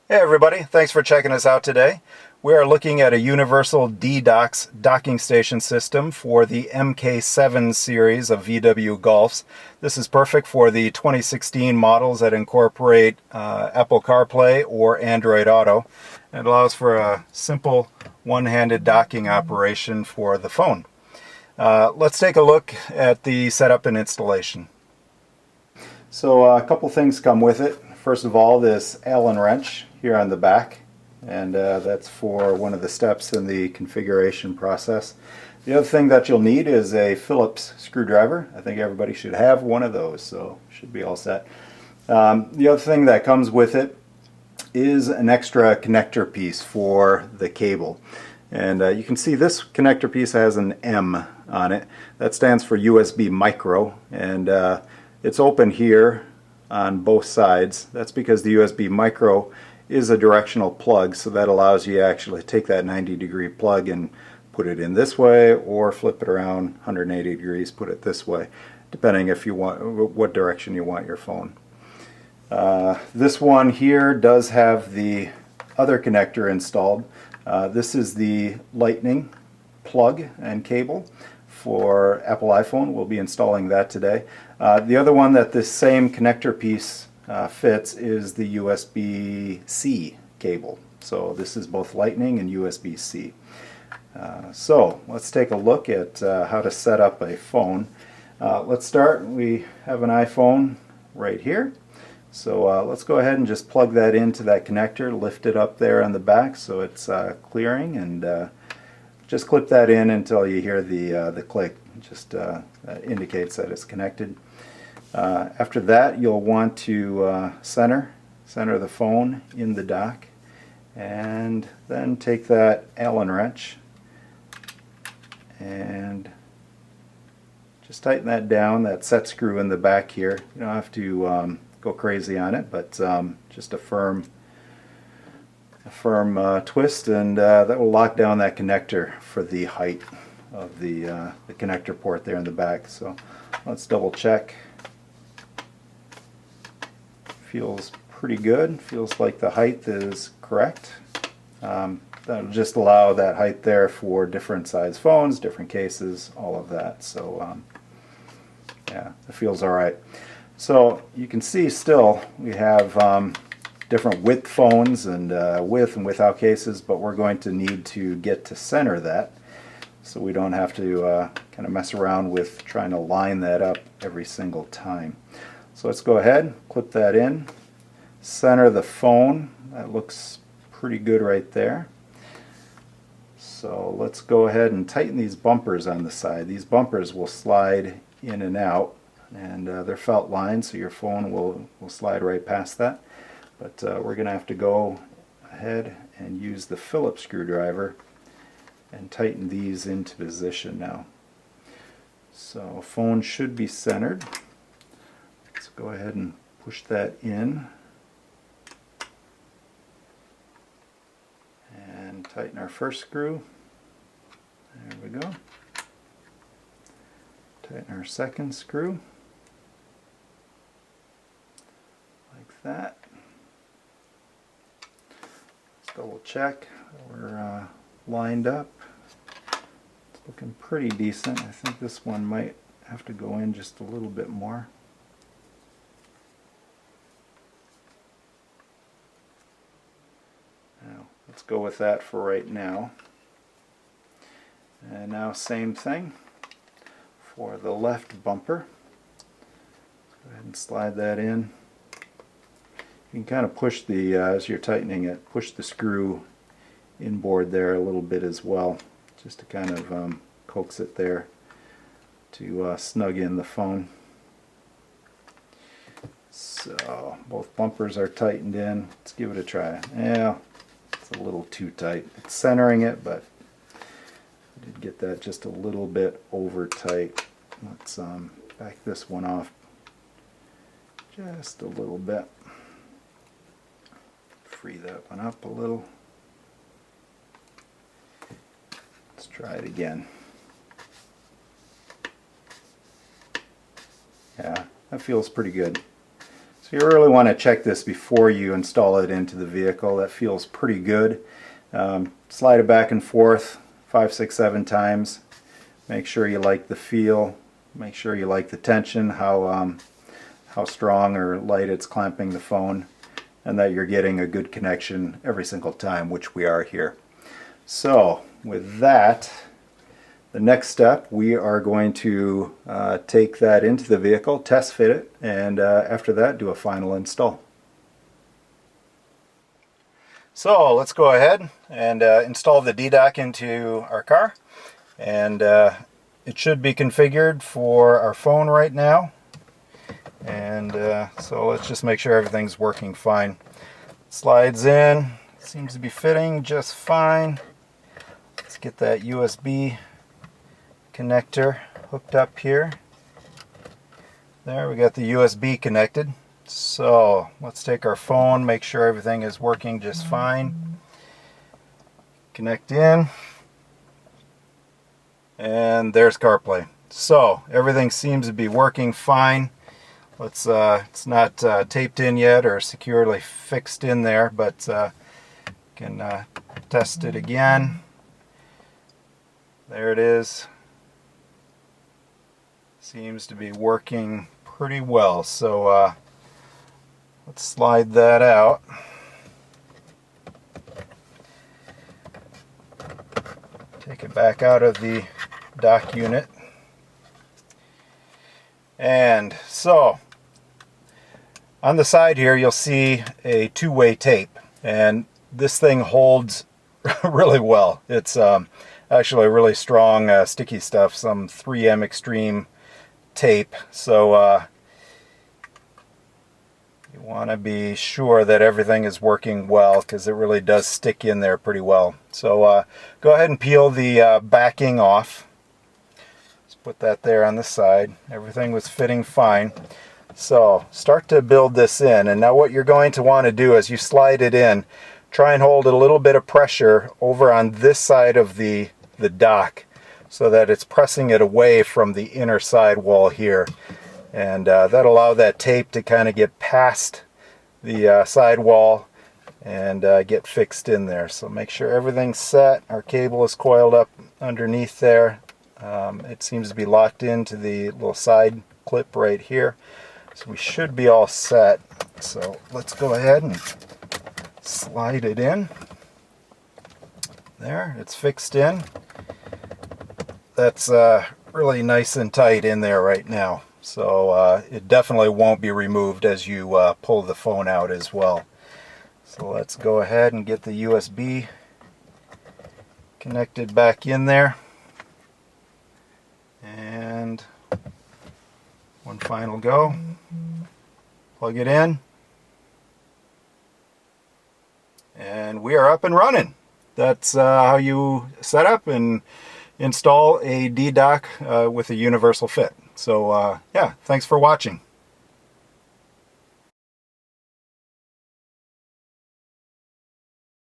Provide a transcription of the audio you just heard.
Hey everybody, thanks for checking us out today. We are looking at a universal D-Docks docking station system for the MK7 series of VW Golfs. This is perfect for the 2016 models that incorporate Apple CarPlay or Android Auto. It allows for a simple one-handed docking operation for the phone. Let's take a look at the setup and installation. So a couple things come with it. First of all, this Allen wrench here on the back, and that's for one of the steps in the configuration process. The other thing that you'll need is a Phillips screwdriver. I think everybody should have one of those, so should be all set. The other thing that comes with it is an extra connector piece for the cable. And you can see this connector piece has an M on it. That stands for USB micro, and it's open here on both sides. That's because the USB micro is a directional plug, so that allows you to actually take that 90-degree plug and put it in this way, or flip it around 180 degrees, put it this way, depending if you want what direction you want your phone. This one here does have the other connector installed. This is the Lightning plug and cable for Apple iPhone. We'll be installing that today. The other one that this same connector piece fits is the USB-C cable. So this is both Lightning and USB-C. So let's take a look at how to set up a phone. Let's start. We have an iPhone right here. So let's go ahead and just plug that into that connector, lift it up there on the back so it's clearing, and just clip that in until you hear the click. Just that indicates that it's connected. After that, you'll want to center the phone in the dock, and then take that Allen wrench and just tighten that down, that set screw in the back here. You don't have to go crazy on it, but just a firm twist, and that will lock down that connector for the height of the connector port there in the back. So let's double check. Feels pretty good. Feels like the height is correct. That'll just allow that height there for different size phones, different cases, all of that. So yeah, it feels all right. So you can see still we have different width phones and with and without cases, but we're going to need to get to center that so we don't have to kind of mess around with trying to line that up every single time. So let's go ahead, clip that in, center the phone. That looks pretty good right there. So let's go ahead and tighten these bumpers on the side. These bumpers will slide in and out, and they're felt lined, so your phone will slide right past that. But we're going to have to go ahead and use the Phillips screwdriver and tighten these into position now. So phone should be centered. Let's go ahead and push that in and tighten our first screw. There we go. Tighten our second screw like that. Let's double check that we're lined up. It's looking pretty decent. I think this one might have to go in just a little bit more. Now, let's go with that for right now. And now same thing for the left bumper. Let's go ahead and slide that in. You can kind of push the, as you're tightening it, push the screw inboard there a little bit as well, just to kind of coax it there to snug in the phone. So both bumpers are tightened in. Let's give it a try. Yeah, it's a little too tight. It's centering it, but I did get that just a little bit over tight. Let's back this one off just a little bit. Free that one up a little. Let's try it again. Yeah, that feels pretty good. So you really want to check this before you install it into the vehicle. That feels pretty good. Slide it back and forth 5, 6, 7 times. Make sure you like the feel. Make sure you like the tension, how strong or light it's clamping the phone, and that you're getting a good connection every single time, which we are here. So with that, the next step, we are going to take that into the vehicle, test fit it, and after that do a final install. So let's go ahead and install the D-Dock into our car, and it should be configured for our phone right now. And so let's just make sure everything's working fine. Slides in, seems to be fitting just fine. Let's get that USB connector hooked up here. There, we got the USB connected. So let's take our phone, make sure everything is working just fine. Connect in, and there's CarPlay. So everything seems to be working fine. Let's it's not taped in yet or securely fixed in there, but can test it again. There it is. Seems to be working pretty well. So let's slide that out. Take it back out of the dock unit. And so on the side here you'll see a two-way tape, and this thing holds really well. It's actually really strong sticky stuff, some 3M Extreme tape. So you want to be sure that everything is working well, because it really does stick in there pretty well. So go ahead and peel the backing off. Just put that there on the side. Everything was fitting fine. So start to build this in, and now what you're going to want to do as you slide it in, try and hold a little bit of pressure over on this side of the dock so that it's pressing it away from the inner side wall here, and that'll allow that tape to kind of get past the side wall and get fixed in there. So make sure everything's set. Our cable is coiled up underneath there. It seems to be locked into the little side clip right here. So we should be all set. So let's go ahead and slide it in. There, it's fixed in. That's really nice and tight in there right now. So it definitely won't be removed as you pull the phone out as well. So let's go ahead and get the USB connected back in there. And one final go. Plug it in. And we are up and running. That's how you set up and install a D-Dock with a universal fit. So yeah, thanks for watching.